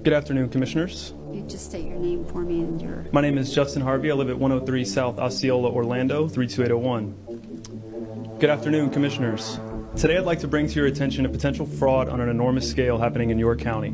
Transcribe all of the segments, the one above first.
Good afternoon, Commissioners. You just state your name for me and your... My name is Justin Harvey. I live at 103 South Osceola, Orlando, 32801. Good afternoon, Commissioners. Today I'd like to bring to your attention a potential fraud on an enormous scale happening in York County.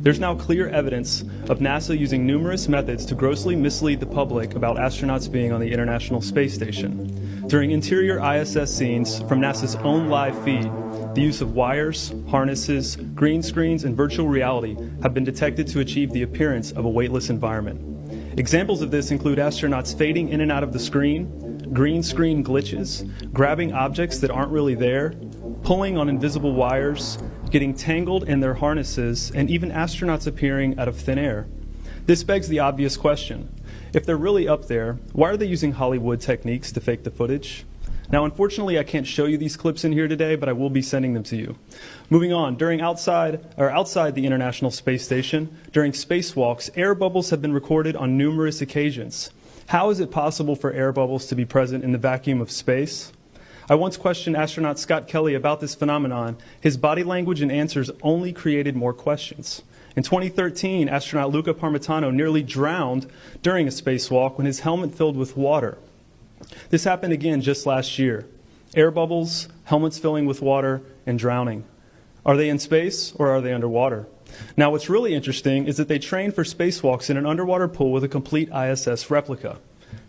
There's now clear evidence of NASA using numerous methods to grossly mislead the public about astronauts being on the International Space Station. During interior ISS scenes from NASA's own live feed, the use of wires, harnesses, green screens, and virtual reality have been detected to achieve the appearance of a weightless environment. Examples of this include astronauts fading in and out of the screen, green screen glitches, grabbing objects that aren't really there, pulling on invisible wires, getting tangled in their harnesses, and even astronauts appearing out of thin air. This begs the obvious question. If they're really up there, why are they using Hollywood techniques to fake the footage? Now, unfortunately, I can't show you these clips in here today, but I will be sending them to you. Moving on, outside the International Space Station, during spacewalks, air bubbles have been recorded on numerous occasions. How is it possible for air bubbles to be present in the vacuum of space? I once questioned astronaut Scott Kelly about this phenomenon. His body language and answers only created more questions. In 2013, astronaut Luca Parmitano nearly drowned during a spacewalk when his helmet filled with water. This happened again just last year. Air bubbles, helmets filling with water, and drowning. Are they in space or are they underwater? Now, what's really interesting is that they trained for spacewalks in an underwater pool with a complete ISS replica.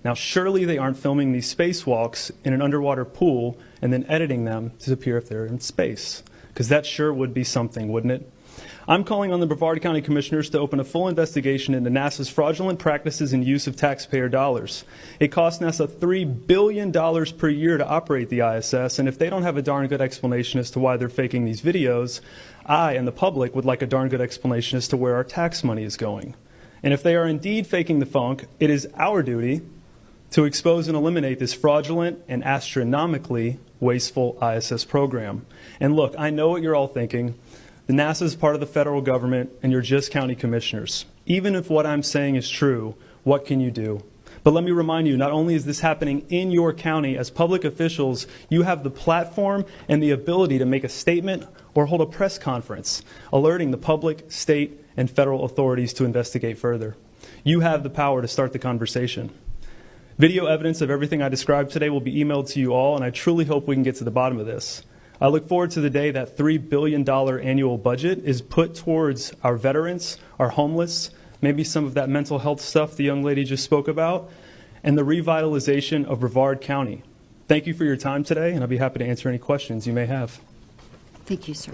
Now, surely they aren't filming these spacewalks in an underwater pool and then editing them to appear if they're in space, because that sure would be something, wouldn't it? I'm calling on the Brevard County Commissioners to open a full investigation into NASA's fraudulent practices and use of taxpayer dollars. It costs NASA $3 billion per year to operate the ISS, and if they don't have a darn good explanation as to why they're faking these videos, I and the public would like a darn good explanation as to where our tax money is going. And if they are indeed faking the funk, it is our duty to expose and eliminate this fraudulent and astronomically wasteful ISS program. And look, I know what you're all thinking. The NASA is part of the federal government, and you're just county commissioners. Even if what I'm saying is true, what can you do? But let me remind you, not only is this happening in your county, as public officials, you have the platform and the ability to make a statement or hold a press conference, alerting the public, state, and federal authorities to investigate further. You have the power to start the conversation. Video evidence of everything I described today will be emailed to you all, and I truly hope we can get to the bottom of this. I look forward to the day that $3 billion annual budget is put towards our veterans, our homeless, maybe some of that mental health stuff the young lady just spoke about, and the revitalization of Brevard County. Thank you for your time today, and I'll be happy to answer any questions you may have. Thank you, sir.